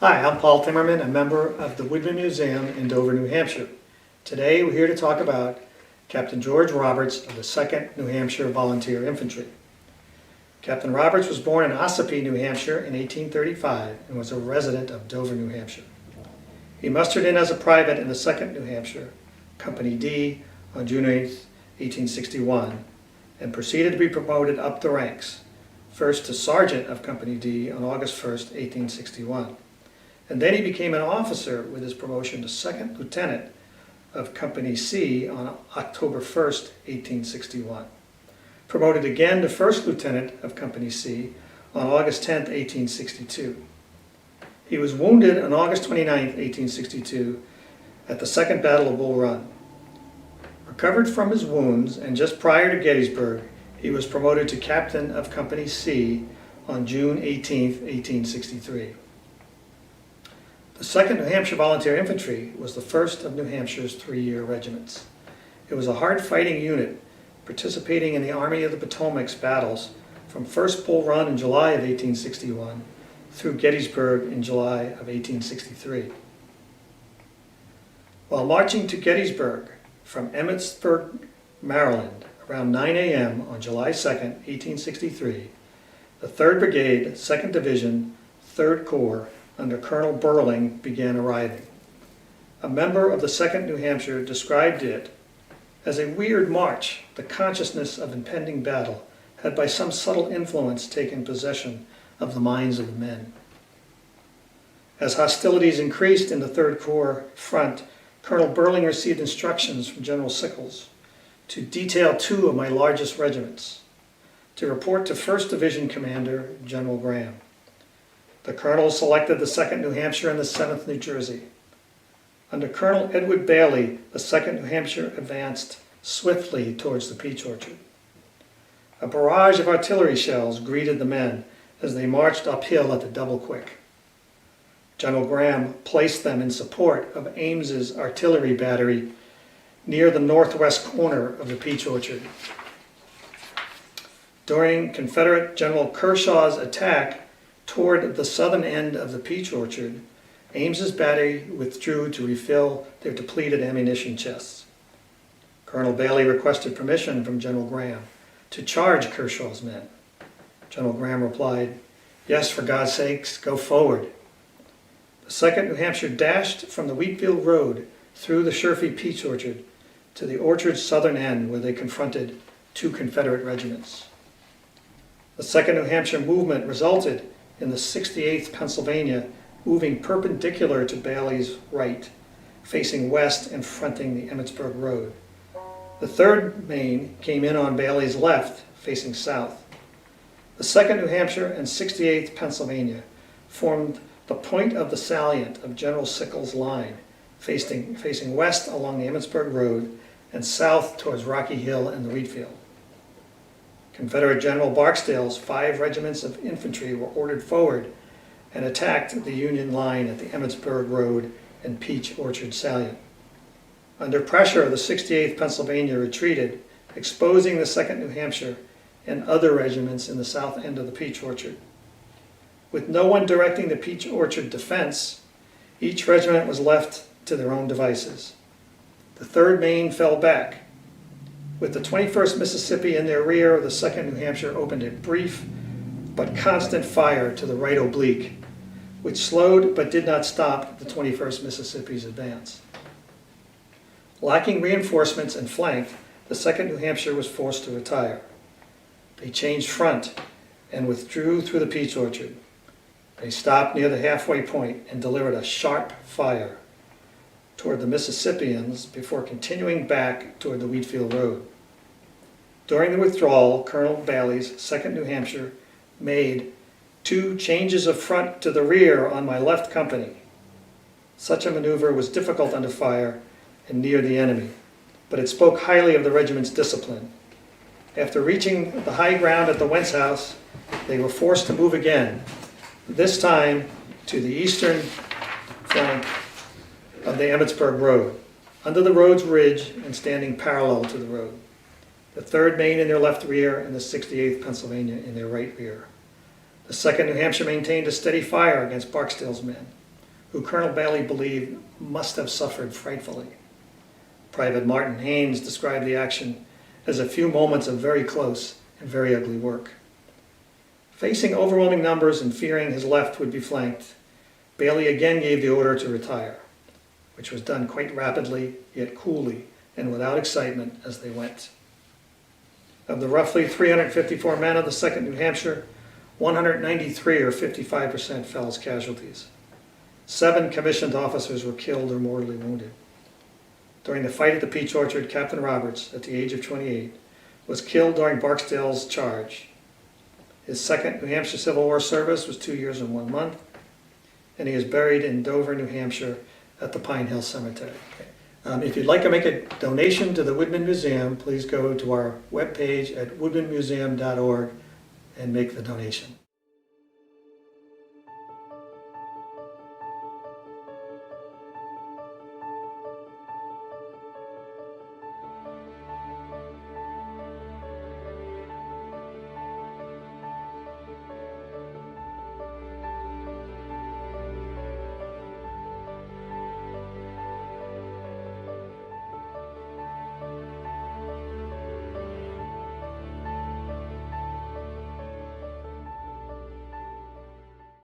Hi, I'm Paul Timmerman, a member of the Woodman Museum in Dover, New Hampshire. Today we're here to talk about Captain George Roberts of the 2nd New Hampshire Volunteer Infantry. Captain Roberts was born in Ossipee, New Hampshire in 1835 and was a resident of Dover, New Hampshire. He mustered in as a private in the 2nd New Hampshire, Company D, on June 8, 1861, and proceeded to be promoted up the ranks, first to Sergeant of Company D on August 1, 1861. And then he became an officer with his promotion to 2nd Lieutenant of Company C on October 1, 1861. Promoted again to 1st Lieutenant of Company C on August 10, 1862. He was wounded on August 29, 1862 at the Second Battle of Bull Run. Recovered from his wounds, and just prior to Gettysburg, he was promoted to Captain of Company C on June 18, 1863. The 2nd New Hampshire Volunteer Infantry was the first of New Hampshire's 3-year regiments. It was a hard-fighting unit participating in the Army of the Potomac's battles from first Bull Run in July of 1861 through Gettysburg in July of 1863. While marching to Gettysburg from Emmitsburg, Maryland, around 9 a.m. on July 2, 1863, the 3rd Brigade, 2nd Division, 3rd Corps, under Colonel Burling, began arriving. A member of the 2nd New Hampshire described it as a weird march. The consciousness of impending battle had by some subtle influence taken possession of the minds of the men. As hostilities increased in the 3rd Corps front, Colonel Burling received instructions from General Sickles to detail 2 of my largest regiments, to report to 1st Division Commander General Graham. The colonel selected the 2nd New Hampshire and the 7th New Jersey. Under Colonel Edward Bailey, the 2nd New Hampshire advanced swiftly towards the Peach Orchard. A barrage of artillery shells greeted the men as they marched uphill at the double quick. General Graham placed them in support of Ames's artillery battery near the northwest corner of the Peach Orchard. During Confederate General Kershaw's attack toward the southern end of the Peach Orchard, Ames's battery withdrew to refill their depleted ammunition chests. Colonel Bailey requested permission from General Graham to charge Kershaw's men. General Graham replied, "Yes, for God's sakes, go forward." The 2nd New Hampshire dashed from the Wheatfield Road through the Sherfy Peach Orchard to the orchard's southern end, where they confronted 2 Confederate regiments. The 2nd New Hampshire movement resulted in the 68th Pennsylvania moving perpendicular to Bailey's right, facing west and fronting the Emmitsburg Road. The 3rd Maine came in on Bailey's left, facing south. The 2nd New Hampshire and 68th Pennsylvania formed the point of the salient of General Sickles' line, facing west along the Emmitsburg Road and south towards Rocky Hill and the Wheatfield. Confederate General Barksdale's 5 regiments of infantry were ordered forward and attacked the Union line at the Emmitsburg Road and Peach Orchard salient. Under pressure, the 68th Pennsylvania retreated, exposing the 2nd New Hampshire and other regiments in the south end of the Peach Orchard. With no one directing the Peach Orchard defense, each regiment was left to their own devices. The 3rd Maine fell back. With the 21st Mississippi in their rear, the 2nd New Hampshire opened a brief but constant fire to the right oblique, which slowed but did not stop the 21st Mississippi's advance. Lacking reinforcements and flank, the 2nd New Hampshire was forced to retire. They changed front and withdrew through the Peach Orchard. They stopped near the halfway point and delivered a sharp fire toward the Mississippians before continuing back toward the Wheatfield Road. During the withdrawal, Colonel Bailey's 2nd New Hampshire made 2 changes of front to the rear on my left company. Such a maneuver was difficult under fire and near the enemy, but it spoke highly of the regiment's discipline. After reaching the high ground at the Wentz House, they were forced to move again, this time to the eastern flank of the Emmitsburg Road, under the road's ridge and standing parallel to the road. The 3rd Maine in their left rear and the 68th Pennsylvania in their right rear. The 2nd New Hampshire maintained a steady fire against Barksdale's men. who Colonel Bailey believed must have suffered frightfully. Private Martin Haynes described the action as a few moments of very close and very ugly work. Facing overwhelming numbers and fearing his left would be flanked, Bailey again gave the order to retire, which was done quite rapidly, yet coolly, and without excitement as they went. Of the roughly 354 men of the 2nd New Hampshire, 193 or 55% fell as casualties. 7 commissioned officers were killed or mortally wounded. During the fight at the Peach Orchard, Captain Roberts, at the age of 28, was killed during Barksdale's charge. His 2nd New Hampshire Civil War service was 2 years and 1 month, and he is buried in Dover, New Hampshire at the Pine Hill Cemetery. If you'd like to make a donation to the Woodman Museum, please go to our webpage at woodmanmuseum.org and make the donation.